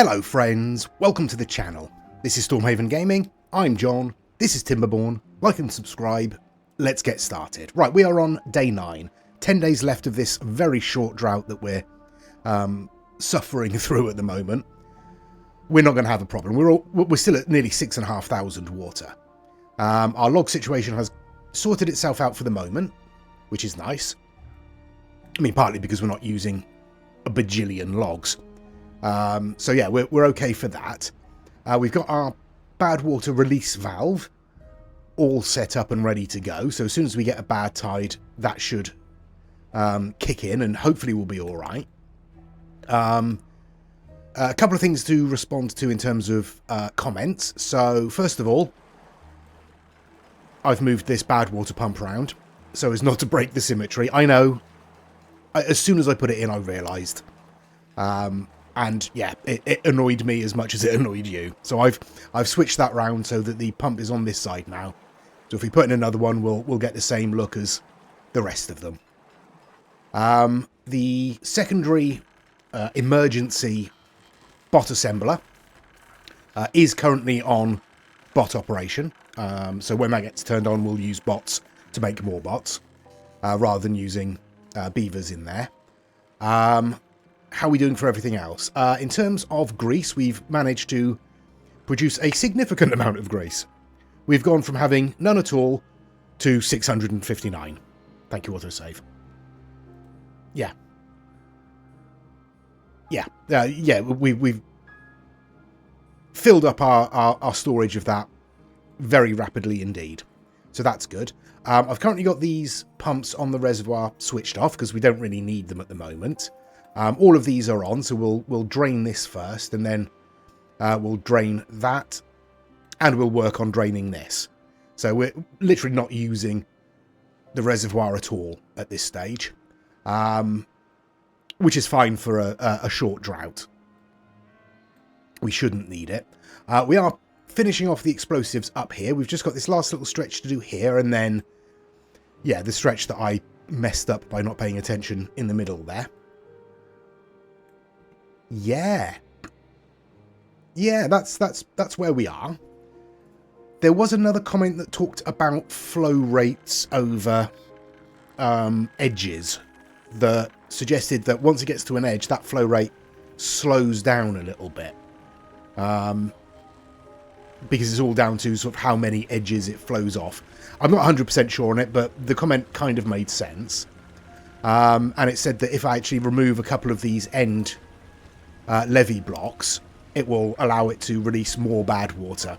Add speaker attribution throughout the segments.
Speaker 1: Hello friends, welcome to the channel. This is Stormhaven Gaming, I'm John, this is Timberborn. Like and subscribe, let's get started. Right, we are on day 9, 10 days left of this very short drought that we're suffering through at the moment. We're not going to have a problem, we're still at nearly 6,500 water. Our log situation has sorted itself out for the moment, which is nice. I mean, partly because we're not using a bajillion logs. So yeah, we're okay for that. We've got our bad water release valve all set up and ready to go. So as soon as we get a bad tide, that should kick in and hopefully we'll be all right. A couple of things to respond to in terms of comments. So first of all, I've moved this bad water pump around so as not to break the symmetry. I know, as soon as I put it in, I realised. And yeah, it annoyed me as much as it annoyed you. So I've switched that round so that the pump is on this side now. So if we put in another one, we'll get the same look as the rest of them. The secondary emergency bot assembler is currently on bot operation. So when that gets turned on, we'll use bots to make more bots rather than using beavers in there. How are we doing for everything else? In terms of grease, we've managed to produce a significant amount of grease. We've gone from having none at all to 659. Thank you, autosave. Yeah. Yeah, we've filled up our storage of that very rapidly indeed. So that's good. I've currently got these pumps on the reservoir switched off because we don't really need them at the moment. All of these are on, so we'll drain this first, and then we'll drain that, and we'll work on draining this. So we're literally not using the reservoir at all at this stage, which is fine for a short drought. We shouldn't need it. We are finishing off the explosives up here. We've just got this last little stretch to do here, and then, yeah, the stretch that I messed up by not paying attention in the middle there. Yeah, that's where we are. There was another comment that talked about flow rates over edges that suggested that once it gets to an edge, that flow rate slows down a little bit. Because it's all down to sort of how many edges it flows off. I'm not 100% sure on it, but the comment kind of made sense. And it said that if I actually remove a couple of these end levee blocks, it will allow it to release more bad water.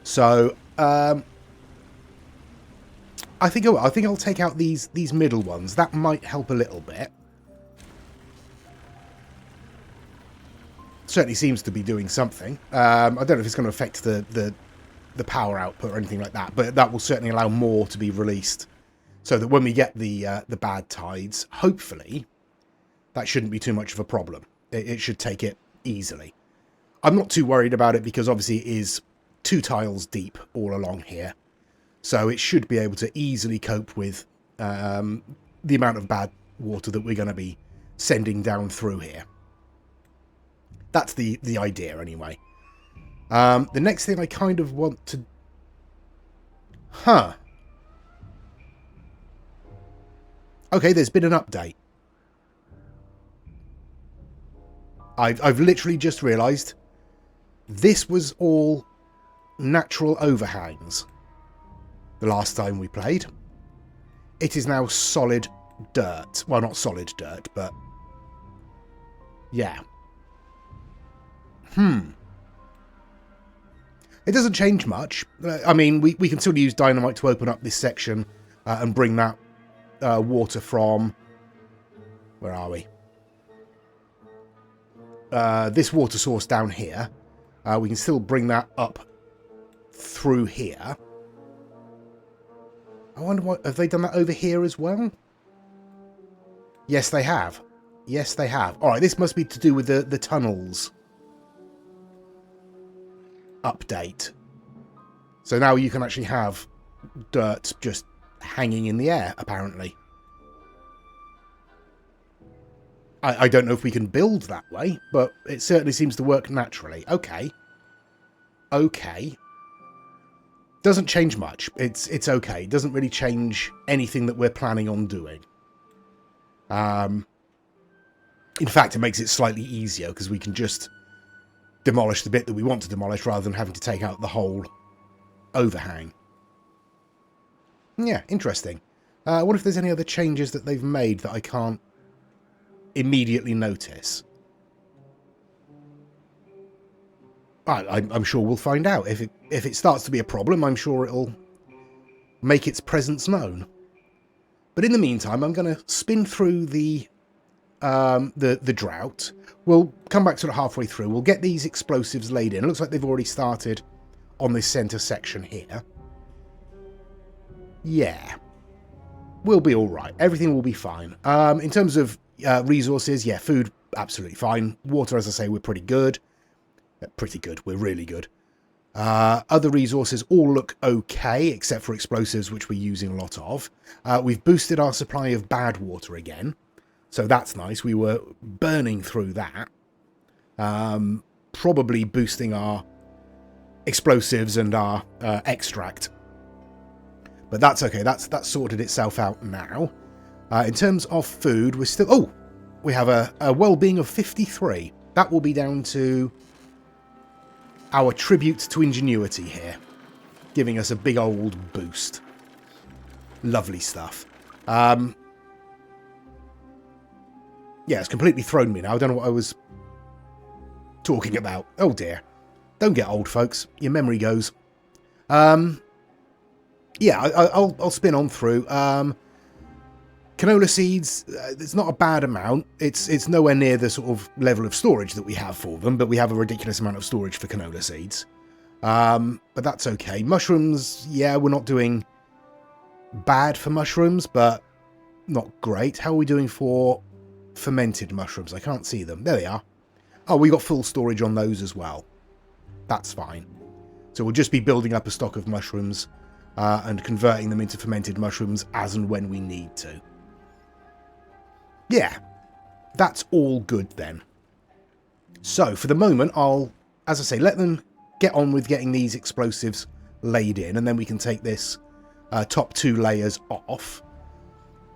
Speaker 1: So I think I'll take out these middle ones. That might help a little bit. Certainly seems to be doing something. I don't know if it's going to affect the power output or anything like that, but that will certainly allow more to be released, so that when we get the bad tides, hopefully that shouldn't be too much of a problem. It should take it easily. I'm not too worried about it because obviously it is 2 tiles deep all along here. So it should be able to easily cope with the amount of bad water that we're going to be sending down through here. That's the idea anyway. The next thing I kind of want to... Okay, there's been an update. I've literally just realised this was all natural overhangs the last time we played. It is now solid dirt. Well, not solid dirt, but yeah. It doesn't change much. I mean, we can still use dynamite to open up this section and bring that water from... Where are we? This water source down here. We can still bring that up through here. I wonder what... Have they done that over here as well? Yes, they have. Yes, they have. Alright, this must be to do with the tunnels update. So now you can actually have dirt just hanging in the air, apparently. I don't know if we can build that way, but it certainly seems to work naturally. Okay. Okay. Doesn't change much. It's okay. It doesn't really change anything that we're planning on doing. In fact, it makes it slightly easier because we can just demolish the bit that we want to demolish rather than having to take out the whole overhang. Yeah, interesting. What if there's any other changes that they've made that I can't immediately notice? I'm sure we'll find out. If it starts to be a problem, I'm sure it'll make its presence known. But in the meantime, I'm going to spin through the drought. We'll come back sort of halfway through. We'll get these explosives laid in. It looks like they've already started on this centre section here. Yeah. We'll be all right. Everything will be fine. In terms of resources, yeah, food, absolutely fine. Water, as I say, we're pretty good. Pretty good. We're really good. Other resources all look okay, except for explosives, which we're using a lot of. We've boosted our supply of bad water again. So that's nice. We were burning through that. Probably boosting our explosives and our extract. But that's okay. That's sorted itself out now. In terms of food, we're still... Oh! We have a well-being of 53. That will be down to our tribute to ingenuity here. Giving us a big old boost. Lovely stuff. Yeah, it's completely thrown me now. I don't know what I was talking about. Oh dear. Don't get old, folks. Your memory goes. Yeah, I'll spin on through. Canola seeds, it's not a bad amount. It's nowhere near the sort of level of storage that we have for them, but we have a ridiculous amount of storage for canola seeds. But that's okay. Mushrooms, yeah, we're not doing bad for mushrooms, but not great. How are we doing for fermented mushrooms? I can't see them. There they are. Oh, we got full storage on those as well. That's fine. So we'll just be building up a stock of mushrooms and converting them into fermented mushrooms as and when we need to. Yeah, that's all good then. So for the moment, I'll, as I say, let them get on with getting these explosives laid in, and then we can take this top 2 layers off.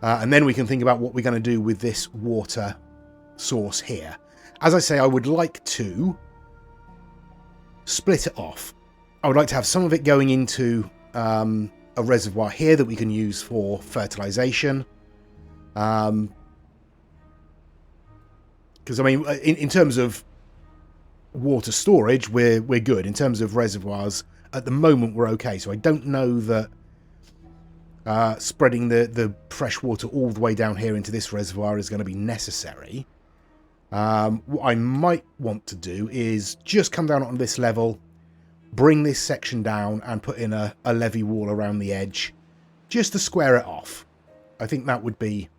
Speaker 1: And then we can think about what we're going to do with this water source here. As I say, I would like to split it off. I would like to have some of it going into a reservoir here that we can use for fertilization. Because, I mean, in terms of water storage, we're good. In terms of reservoirs, at the moment, we're okay. So I don't know that spreading the fresh water all the way down here into this reservoir is going to be necessary. What I might want to do is just come down on this level, bring this section down and put in a levee wall around the edge just to square it off. I think that would be,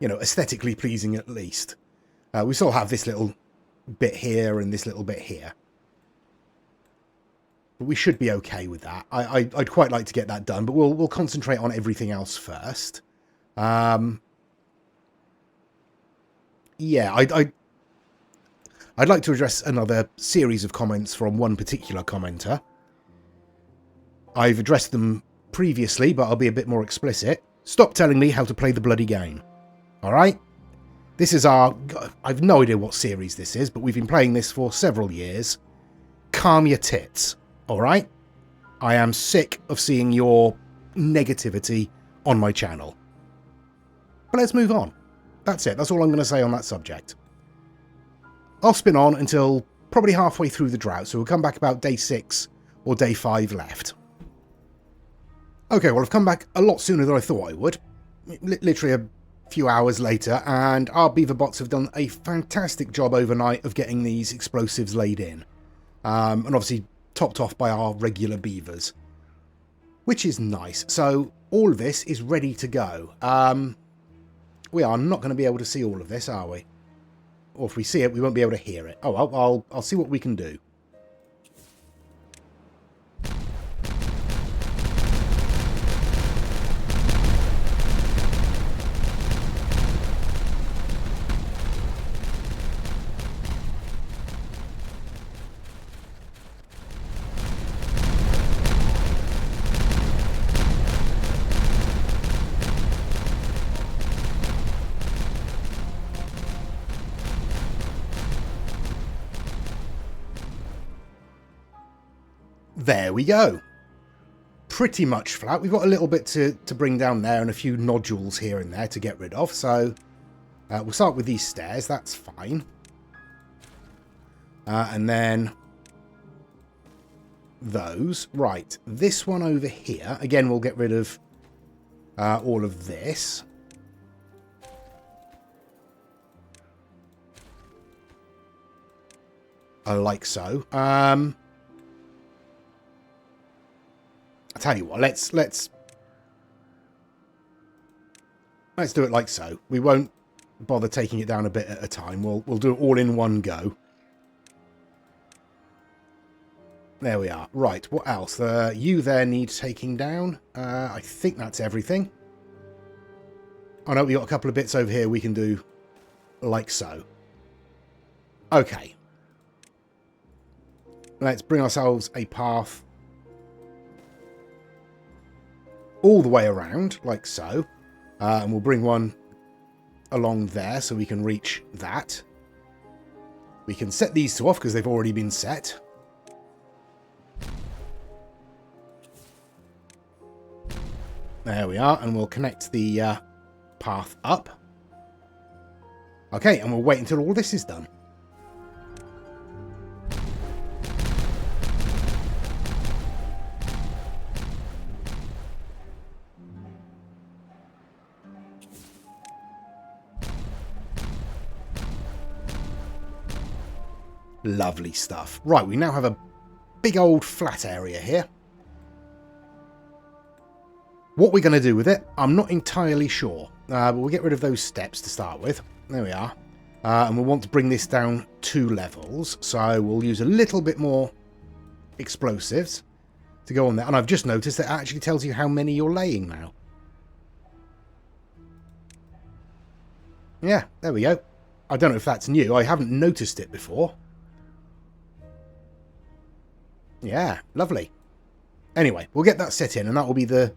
Speaker 1: you know, aesthetically pleasing at least. We still have this little bit here and this little bit here. But we should be okay with that. I'd quite like to get that done, but we'll concentrate on everything else first. Yeah, I'd like to address another series of comments from one particular commenter. I've addressed them previously, but I'll be a bit more explicit. Stop telling me how to play the bloody game. Alright? This is our... I've no idea what series this is, but we've been playing this for several years. Calm your tits. Alright? I am sick of seeing your negativity on my channel. But let's move on. That's it. That's all I'm going to say on that subject. I'll spin on until probably halfway through the drought, so we'll come back about day 6 or day 5 left. Okay, well, I've come back a lot sooner than I thought I would. Literally a few hours later, and our beaver bots have done a fantastic job overnight of getting these explosives laid in. And obviously topped off by our regular beavers, which is nice. So all of this is ready to go. We are not going to be able to see all of this, are we? Or if we see it, we won't be able to hear it. Oh, I'll see what we can do. There we go. Pretty much flat. We've got a little bit to bring down there and a few nodules here and there to get rid of. So we'll start with these stairs. That's fine. And then those. Right. This one over here. Again, we'll get rid of all of this. Like so. I'll tell you what, let's do it like so. We won't bother taking it down a bit at a time. We'll do it all in one go. There we are. Right, what else? You there needs taking down. I think that's everything. I know we got a couple of bits over here we can do like so. Okay. Let's bring ourselves a path all the way around, like so. And we'll bring one along there so we can reach that. We can set these two off because they've already been set. There we are, and we'll connect the path up. Okay, and we'll wait until all this is done. Lovely stuff. Right, we now have a big old flat area here. What we're going to do with it, I'm not entirely sure. But we'll get rid of those steps to start with. There we are. And we'll want to bring this down 2 levels. So we'll use a little bit more explosives to go on there. And I've just noticed that it actually tells you how many you're laying now. Yeah, there we go. I don't know if that's new. I haven't noticed it before. Yeah, lovely. Anyway, we'll get that set in, and that will be the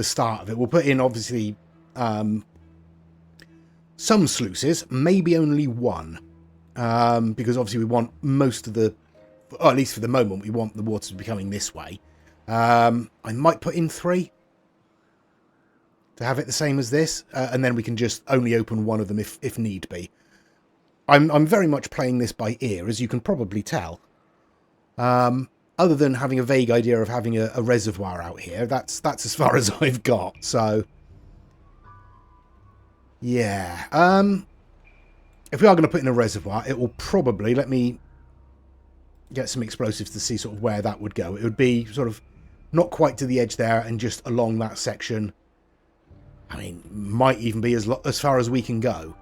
Speaker 1: start of it. We'll put in, obviously, some sluices, maybe only one, because obviously we want most of the, or at least for the moment, we want the water to be coming this way. I might put in 3 to have it the same as this, and then we can just only open one of them if need be. I'm very much playing this by ear, as you can probably tell. Other than having a vague idea of having a reservoir out here, that's as far as I've got. So, yeah. If we are going to put in a reservoir, it will probably, let me get some explosives to see sort of where that would go. It would be sort of not quite to the edge there and just along that section. I mean, might even be as far as we can go.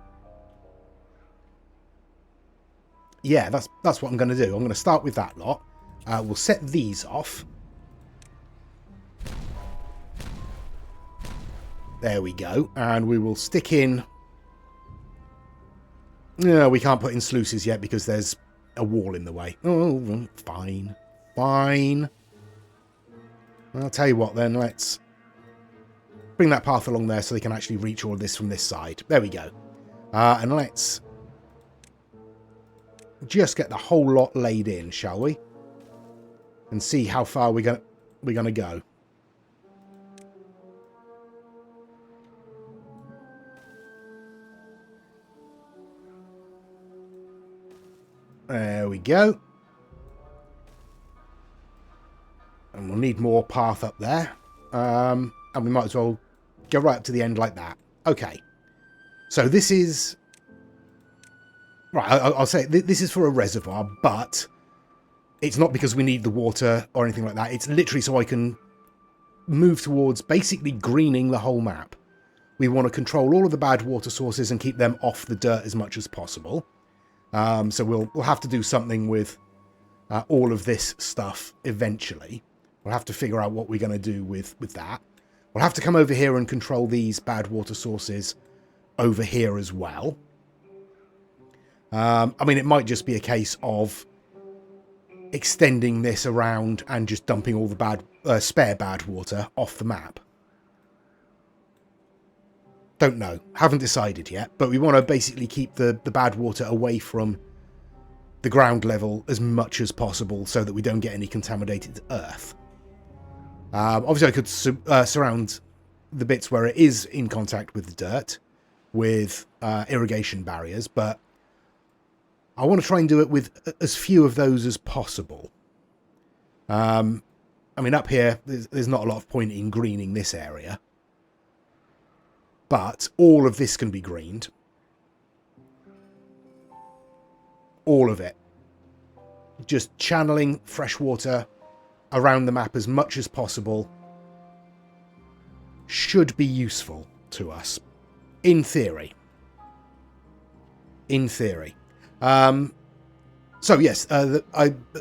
Speaker 1: Yeah, that's what I'm going to do. I'm going to start with that lot. We'll set these off. There we go. And we will stick in... No, we can't put in sluices yet because there's a wall in the way. Oh, fine. Fine. I'll tell you what then, let's bring that path along there so they can actually reach all of this from this side. There we go. And let's just get the whole lot laid in, shall we? And see how far we're gonna go. There we go. And we'll need more path up there. And we might as well go right up to the end like that. Okay. So this is... Right, I'll say this is for a reservoir, but it's not because we need the water or anything like that. It's literally so I can move towards basically greening the whole map. We want to control all of the bad water sources and keep them off the dirt as much as possible. So we'll have to do something with all of this stuff eventually. We'll have to figure out what we're going to do with that. We'll have to come over here and control these bad water sources over here as well. I mean, it might just be a case of extending this around and just dumping all the bad, spare bad water off the map. Don't know. Haven't decided yet. But we want to basically keep the bad water away from the ground level as much as possible so that we don't get any contaminated earth. Obviously, I could surround the bits where it is in contact with the dirt with irrigation barriers, but I want to try and do it with as few of those as possible. I mean, up here, there's not a lot of point in greening this area, but all of this can be greened. All of it. Just channeling fresh water around the map as much as possible should be useful to us. In theory. In theory. So yes, there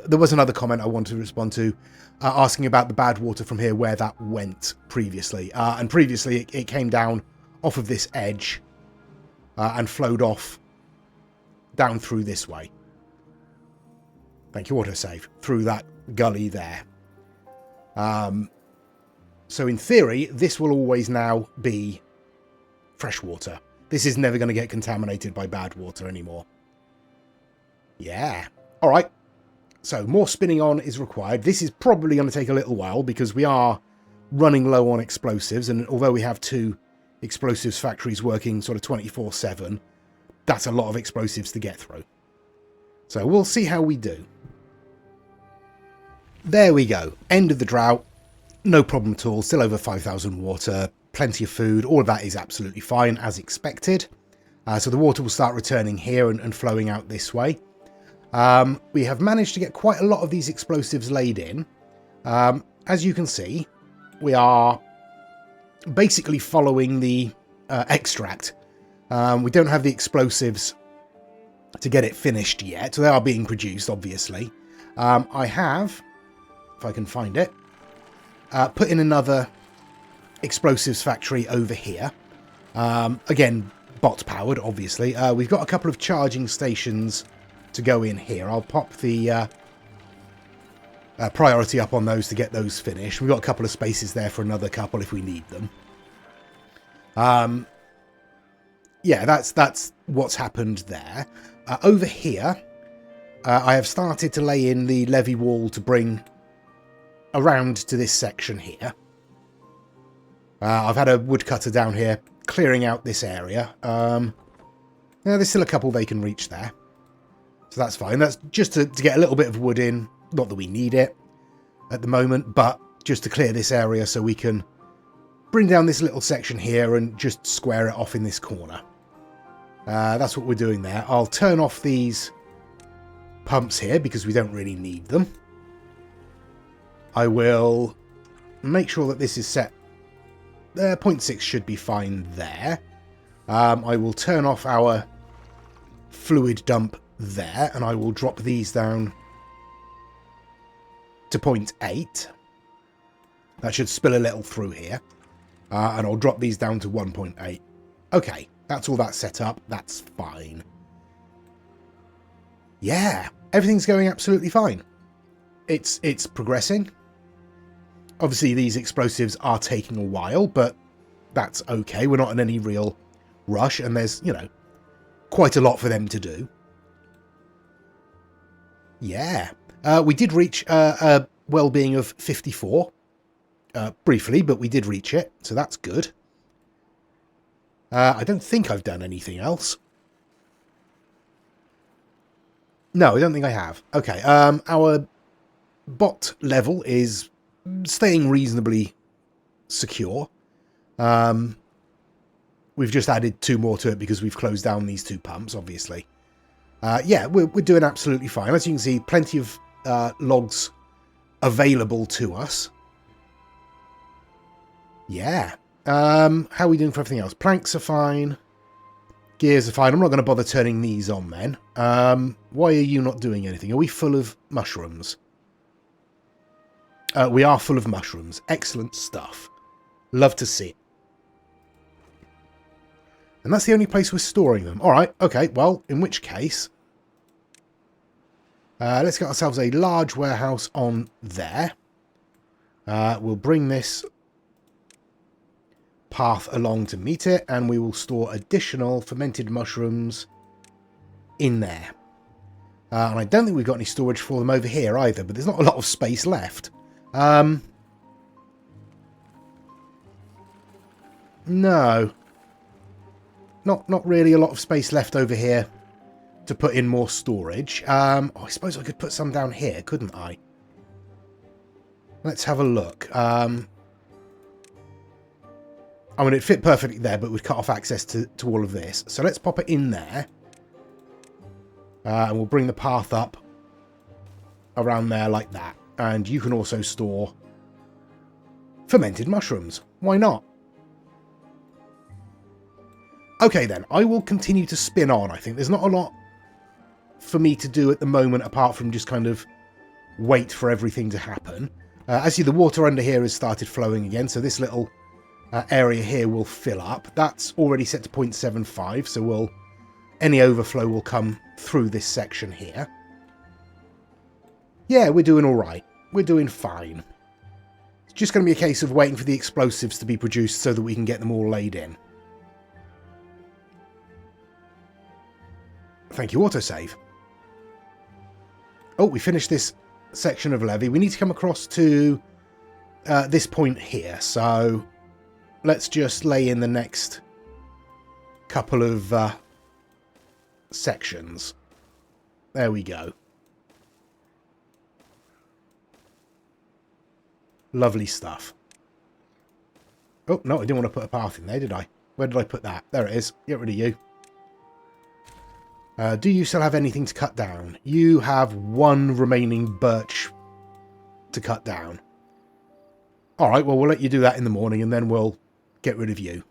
Speaker 1: was another comment I wanted to respond to, asking about the bad water from here, where that went previously. And previously it came down off of this edge and flowed off down through this way. Thank you, autosave. Through that gully there. So in theory, this will always now be fresh water. This is never going to get contaminated by bad water anymore. Yeah. All right. So more spinning on is required. This is probably going to take a little while because we are running low on explosives. And although we have 2 explosives factories working sort of 24/7, that's a lot of explosives to get through. So we'll see how we do. There we go. End of the drought. No problem at all. Still over 5,000 water. Plenty of food. All of that is absolutely fine as expected. So the water will start returning here and flowing out this way. We have managed to get quite a lot of these explosives laid in. As you can see, we are basically following the extract. We don't have the explosives to get it finished yet. So they are being produced, obviously. I have, if I can find it, put in another explosives factory over here. Again, bot powered, obviously. We've got a couple of charging stations to go in here. I'll pop the priority up on those to get those finished. We've got a couple of spaces there for another couple if we need them. Yeah, that's what's happened there. Over here, I have started to lay in the levee wall to bring around to this section here. I've had a woodcutter down here clearing out this area. Yeah, there's still a couple they can reach there. So that's fine. That's just to get a little bit of wood in. Not that we need it at the moment, but just to clear this area so we can bring down this little section here and just square it off in this corner. That's what we're doing there. I'll turn off these pumps here because we don't really need them. I will make sure that this is set. 0.6 should be fine there. I will turn off our fluid dump there, and I will drop these down to 0.8. That should spill a little through here. And I'll drop these down to 1.8. Okay, that's all that set up. That's fine. Yeah, everything's going absolutely fine. It's progressing. Obviously, these explosives are taking a while, but that's okay. We're not in any real rush, and there's, you know, quite a lot for them to do. Yeah. We did reach a well-being of 54. Briefly, but we did reach it, so that's good. I don't think I've done anything else. No, I don't think I have. Okay, our bot level is staying reasonably secure. We've just added 2 more to it because we've closed down these 2 pumps, obviously. Yeah, we're doing absolutely fine. As you can see, plenty of logs available to us. Yeah. How are we doing for everything else? Planks are fine. Gears are fine. I'm not going to bother turning these on then. Why are you not doing anything? Are we full of mushrooms? We are full of mushrooms. Excellent stuff. Love to see it. And that's the only place we're storing them. Alright, okay. Well, in which case, let's get ourselves a large warehouse on there. We'll bring this path along to meet it, and we will store additional fermented mushrooms in there. And I don't think we've got any storage for them over here either, but there's not a lot of space left. No. Not really a lot of space left over here to put in more storage. I suppose I could put some down here, couldn't I? Let's have a look. I mean, it'd fit perfectly there, but we'd cut off access to all of this. So let's pop it in there. And we'll bring the path up around there like that. And you can also store fermented mushrooms. Why not? Okay then, I will continue to spin on, I think. There's not a lot for me to do at the moment apart from just kind of wait for everything to happen. As you see, the water under here has started flowing again, so this little area here will fill up. That's already set to 0.75, so any overflow will come through this section here. Yeah, we're doing all right. We're doing fine. It's just going to be a case of waiting for the explosives to be produced so that we can get them all laid in. Thank you, autosave. Oh, we finished this section of levee. We need to come across to this point here, so let's just lay in the next couple of sections. There we go. Lovely stuff. Oh, no, I didn't want to put a path in there, did I? Where did I put that? There it is. Get rid of you. Do you still have anything to cut down? You have one remaining birch to cut down. Alright, well, we'll let you do that in the morning and then we'll get rid of you.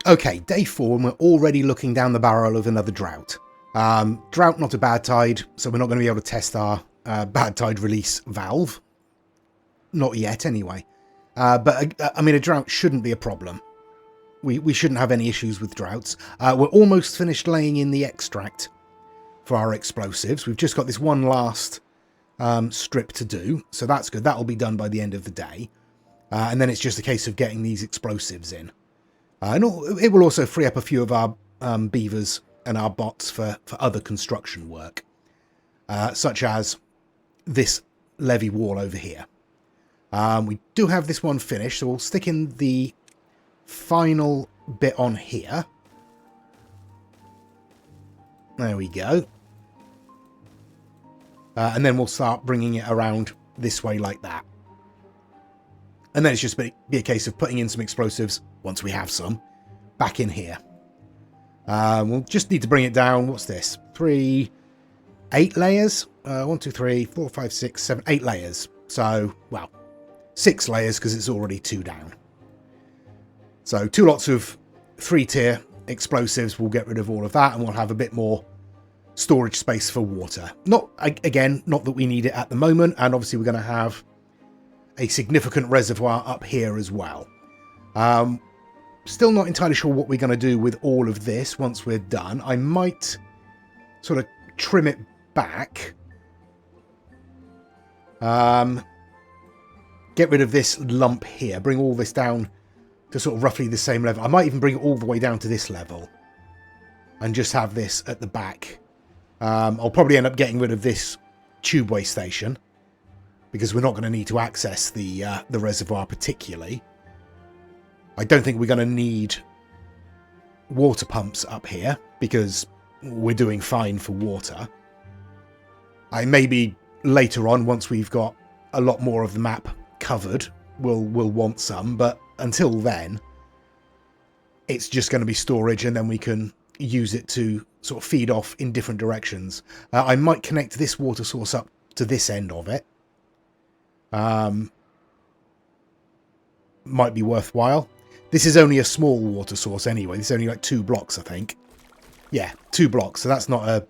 Speaker 1: Okay, day 4 and we're already looking down the barrel of another drought. Drought, not a bad tide, so we're not going to be able to test our bad tide release valve. Not yet, anyway. But, I mean, a drought shouldn't be a problem. We shouldn't have any issues with droughts. We're almost finished laying in the extract for our explosives. We've just got this one last strip to do, so that's good. That'll be done by the end of the day. And then it's just a case of getting these explosives in. And it will also free up a few of our beavers and our bots for other construction work, such as this levee wall over here. We do have this one finished, so we'll stick in the final bit on here. There we go. And then we'll start bringing it around this way like that. And then it's just be a case of putting in some explosives, once we have some, back in here. We'll just need to bring it down. What's this? 8 layers? 1, 2, 3, 4, 5, 6, 7, 8 layers. So, well, 6 layers because it's already 2 down. So 2 lots of 3-tier explosives. We'll get rid of all of that and we'll have a bit more storage space for water. Not that we need it at the moment, and obviously we're going to have a significant reservoir up here as well. Still not entirely sure what we're going to do with all of this once we're done. I might sort of trim it back. Get rid of this lump here. Bring all this down to sort of roughly the same level. I might even bring it all the way down to this level and just have this at the back. I'll probably end up getting rid of this tubeway station because we're not going to need to access the reservoir particularly. I don't think we're going to need water pumps up here because we're doing fine for water. Maybe later on, once we've got a lot more of the map covered, we'll want some, but until then, it's just going to be storage, and then we can use it to sort of feed off in different directions. I might connect this water source up to this end of it. Might be worthwhile. This is only a small water source anyway. This is only like 2 blocks, I think. Yeah, 2 blocks, so that's not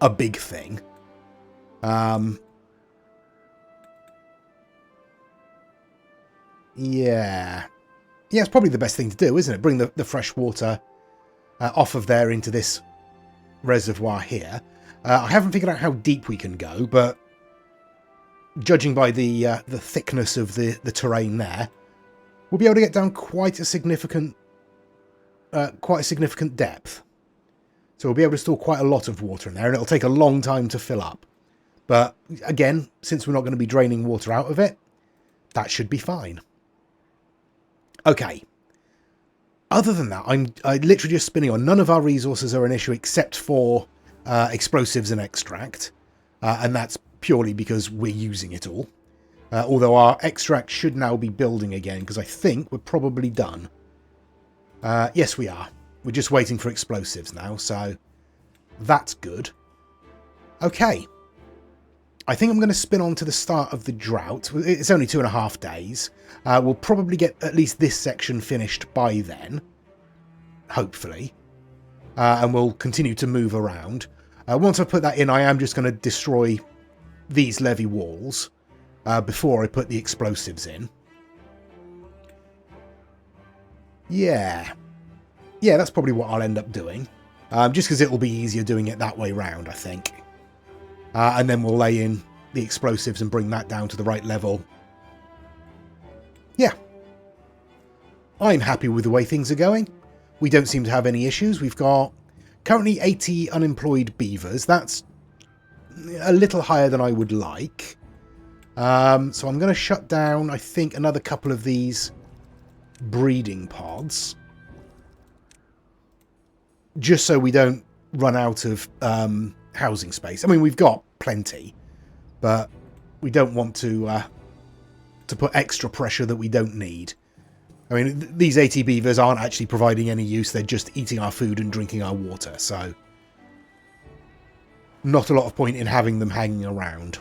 Speaker 1: a big thing. Yeah, it's probably the best thing to do, isn't it? Bring the fresh water off of there into this reservoir here. I haven't figured out how deep we can go, but judging by the thickness of the terrain there, we'll be able to get down quite a significant depth. So we'll be able to store quite a lot of water in there, and it'll take a long time to fill up. But again, since we're not going to be draining water out of it, that should be fine. Okay. Other than that, I'm literally just spinning on. None of our resources are an issue except for explosives and extract. And that's purely because we're using it all. Although our extract should now be building again, because I think we're probably done. Yes, we are. We're just waiting for explosives now, so that's good. Okay. I think I'm going to spin on to the start of the drought. It's only 2.5 days. We'll probably get at least this section finished by then. Hopefully. And we'll continue to move around. Once I put that in, I am just going to destroy these levee walls before I put the explosives in. Yeah. Yeah, that's probably what I'll end up doing. Just because it'll be easier doing it that way round, I think. And then we'll lay in the explosives and bring that down to the right level. Yeah. I'm happy with the way things are going. We don't seem to have any issues. We've got currently 80 unemployed beavers. That's a little higher than I would like. So I'm going to shut down, I think, another couple of these breeding pods. Just so we don't run out of housing space. I mean, we've got plenty, but we don't want to put extra pressure that we don't need. I mean, these 80 beavers aren't actually providing any use. They're just eating our food and drinking our water, so not a lot of point in having them hanging around.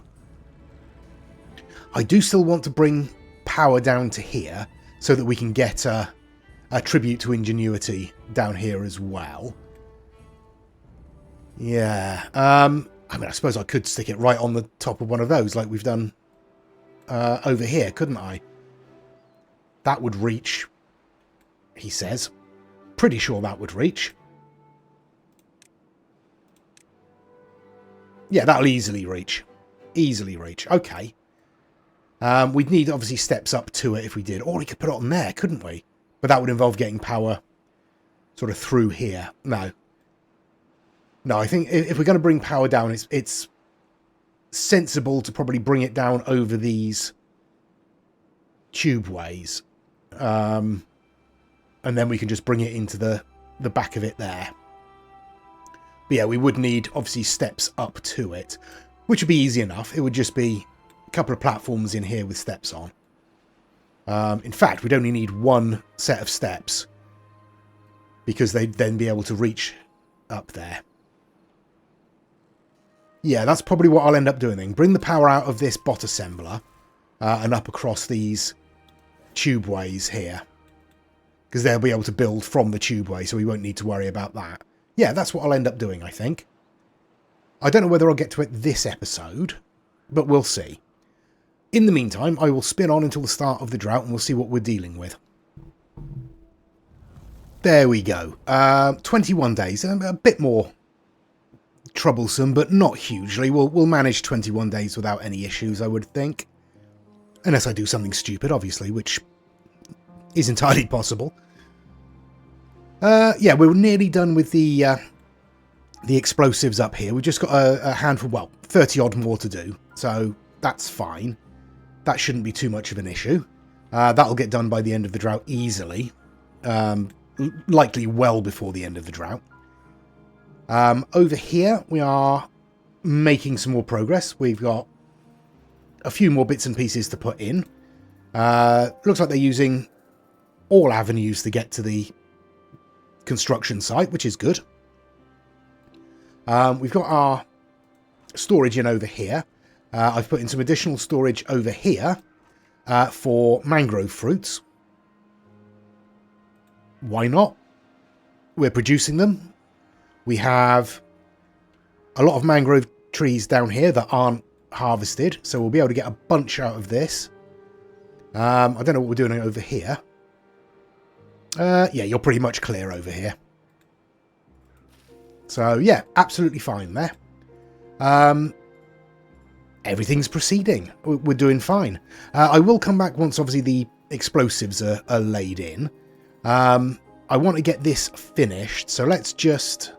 Speaker 1: I do still want to bring power down to here so that we can get a tribute to ingenuity down here as well. Yeah, I mean, I suppose I could stick it right on the top of one of those like we've done over here, couldn't I? That would reach, he says. Pretty sure that would reach. Yeah, that'll easily reach. Easily reach. Okay. We'd need, obviously, steps up to it if we did. Or we could put it on there, couldn't we? But that would involve getting power sort of through here. No. No, I think if we're going to bring power down, it's sensible to probably bring it down over these tubeways. And then we can just bring it into the back of it there. But yeah, we would need, obviously, steps up to it, which would be easy enough. It would just be a couple of platforms in here with steps on. In fact, we'd only need one set of steps because they'd then be able to reach up there. Yeah, that's probably what I'll end up doing then. Bring the power out of this bot assembler and up across these tubeways here. Because they'll be able to build from the tubeway, so we won't need to worry about that. Yeah, that's what I'll end up doing, I think. I don't know whether I'll get to it this episode, but we'll see. In the meantime, I will spin on until the start of the drought and we'll see what we're dealing with. There we go. 21 days, a bit more troublesome, but not hugely. We'll manage 21 days without any issues, I would think. Unless I do something stupid, obviously, which is entirely possible. Yeah, we're nearly done with the explosives up here. We've just got a handful, well, 30 odd more to do, so that's fine. That shouldn't be too much of an issue. That'll get done by the end of the drought easily. Likely well before the end of the drought. Over here, we are making some more progress. We've got a few more bits and pieces to put in. Looks like they're using all avenues to get to the construction site, which is good. We've got our storage in over here. I've put in some additional storage over here for mangrove fruits. Why not? We're producing them. We have a lot of mangrove trees down here that aren't harvested, so we'll be able to get a bunch out of this. I don't know what we're doing over here. Yeah, you're pretty much clear over here. So, yeah, absolutely fine there. Everything's proceeding. We're doing fine. I will come back once, obviously, the explosives are laid in. I want to get this finished, so let's just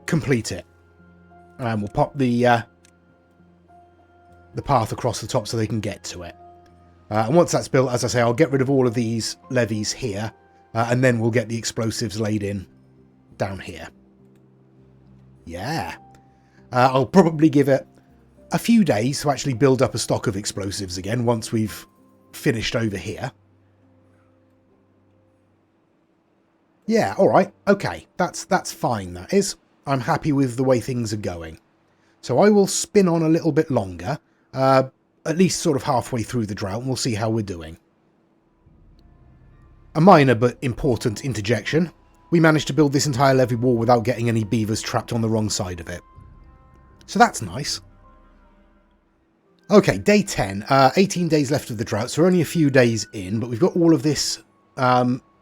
Speaker 1: complete it. And we'll pop the path across the top so they can get to it. And once that's built, as I say, I'll get rid of all of these levees here, and then we'll get the explosives laid in down here. Yeah. I'll probably give it a few days to actually build up a stock of explosives again once we've finished over here. Yeah, alright, okay, that's fine, that is. I'm happy with the way things are going. So I will spin on a little bit longer, at least sort of halfway through the drought, and we'll see how we're doing. A minor but important interjection. We managed to build this entire levee wall without getting any beavers trapped on the wrong side of it. So that's nice. Okay, day 10. 18 days left of the drought, so we're only a few days in, but we've got all of this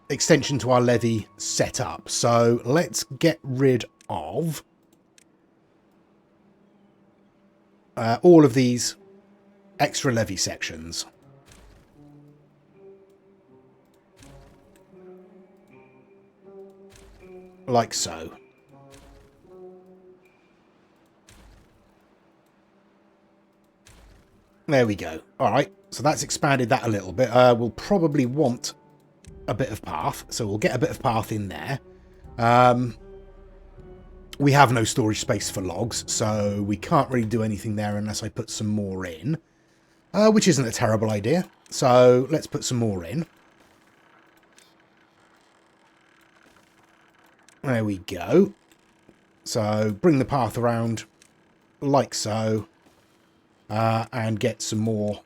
Speaker 1: extension to our levee set up. So let's get rid of all of these extra levee sections. Like so. There we go. Alright, so that's expanded that a little bit. We'll probably want a bit of path, so we'll get a bit of path in there. We have no storage space for logs, so we can't really do anything there unless I put some more in, which isn't a terrible idea. So let's put some more in. There we go. So bring the path around like so, and get some more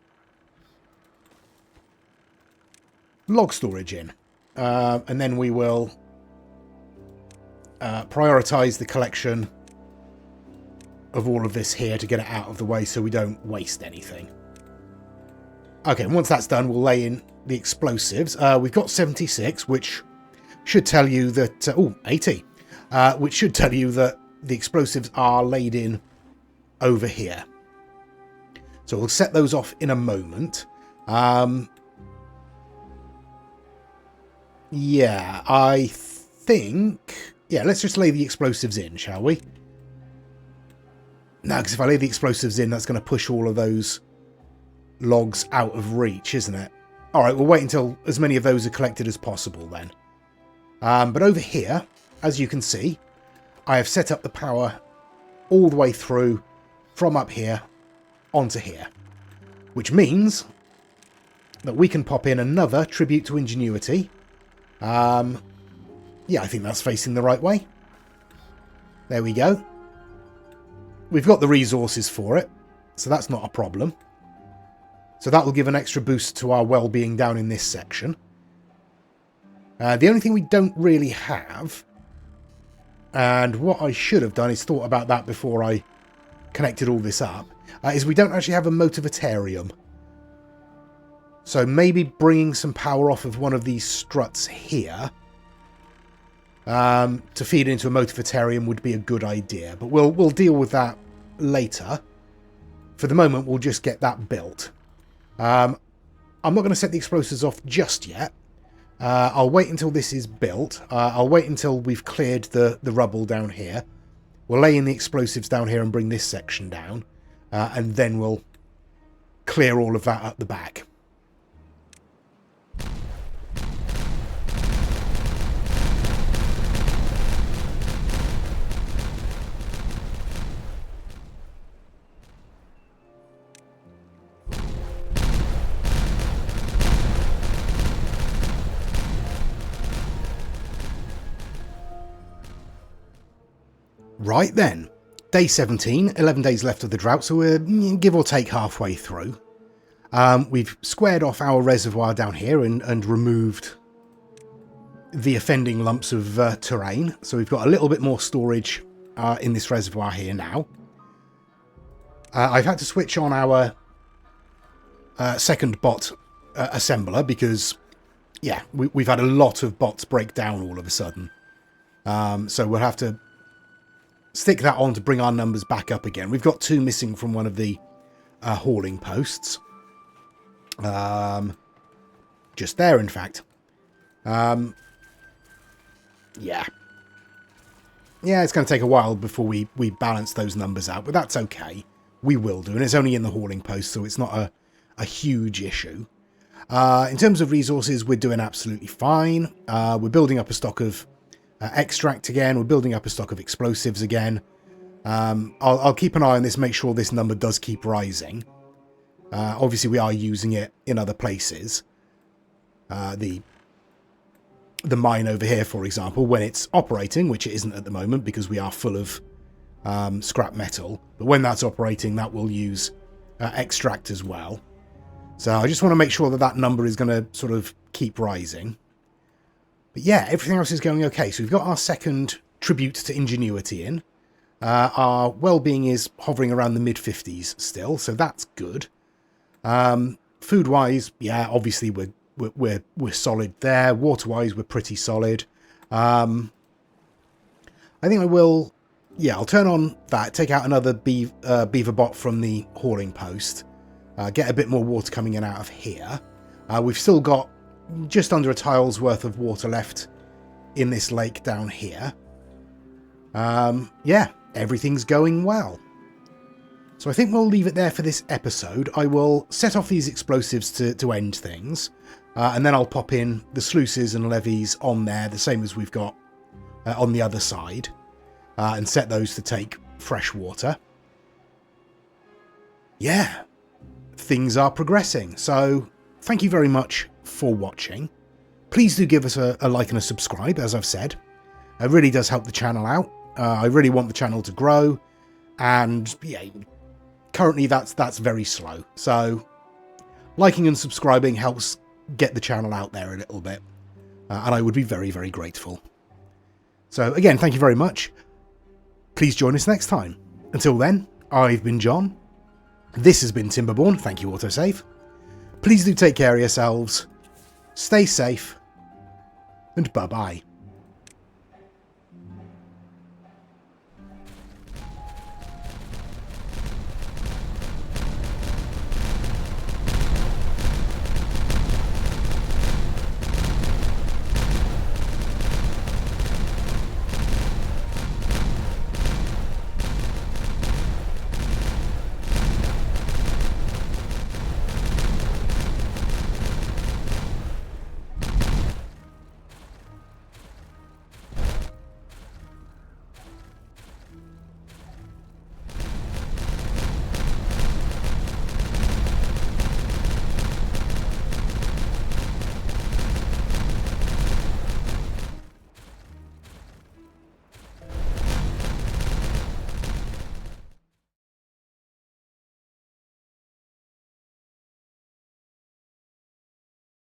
Speaker 1: log storage in. And then we will prioritise the collection of all of this here to get it out of the way so we don't waste anything. Okay, once that's done, we'll lay in the explosives. We've got 76, which should tell you that... 80. Which should tell you that the explosives are laid in over here. So we'll set those off in a moment. Yeah, I think... Yeah, let's just lay the explosives in, shall we? No, because if I lay the explosives in, that's going to push all of those logs out of reach, isn't it? Alright, we'll wait until as many of those are collected as possible then. But over here, as you can see, I have set up the power all the way through from up here onto here. Which means that we can pop in another tribute to ingenuity. Yeah, I think that's facing the right way. There we go. We've got the resources for it, so that's not a problem. So that will give an extra boost to our well-being down in this section. The only thing we don't really have, and what I should have done is thought about that before I connected all this up, is we don't actually have a motivatarium. So maybe bringing some power off of one of these struts here to feed into a motivatarium would be a good idea. But we'll deal with that later. For the moment, we'll just get that built. I'm not going to set the explosives off just yet. I'll wait until this is built. I'll wait until we've cleared the rubble down here. We'll lay in the explosives down here and bring this section down. And then we'll clear all of that at the back. Right then, day 17, 11 days left of the drought, so we're give or take halfway through. We've squared off our reservoir down here and removed the offending lumps of terrain, so we've got a little bit more storage in this reservoir here now. I've had to switch on our second bot assembler because, yeah, we've had a lot of bots break down all of a sudden. So we'll have to stick that on to bring our numbers back up again. We've got 2 missing from one of the hauling posts. Just there, in fact. Yeah. Yeah, it's going to take a while before we balance those numbers out, but that's okay. We will do, and it's only in the hauling post, so it's not a huge issue. In terms of resources, we're doing absolutely fine. We're building up a stock of extract again. We're building up a stock of explosives again. I'll keep an eye on this, make sure this number does keep rising. Obviously, we are using it in other places. The mine over here, for example, when it's operating, which it isn't at the moment because we are full of scrap metal, but when that's operating, that will use extract as well. So I just want to make sure that that number is going to sort of keep rising. But yeah, everything else is going okay. So we've got our second tribute to ingenuity in. Our well-being is hovering around the mid-50s still, so that's good. Food-wise, yeah, obviously we're solid there. Water-wise, we're pretty solid. I think I will... Yeah, I'll turn on that, take out another beaver bot from the hauling post. Get a bit more water coming in out of here. We've still got just under a tile's worth of water left in this lake down here. Yeah, everything's going well. So I think we'll leave it there for this episode. I will set off these explosives to end things. And then I'll pop in the sluices and levees on there, the same as we've got on the other side. And set those to take fresh water. Yeah, things are progressing. So thank you very much for watching. Please do give us a like and a subscribe, as I've said. It really does help the channel out. I really want the channel to grow. And yeah, currently that's very slow. So liking and subscribing helps get the channel out there a little bit. And I would be very, very grateful. So again, thank you very much. Please join us next time. Until then, I've been John. This has been Timberborn. Thank you, Autosave. Please do take care of yourselves. Stay safe. And bye-bye.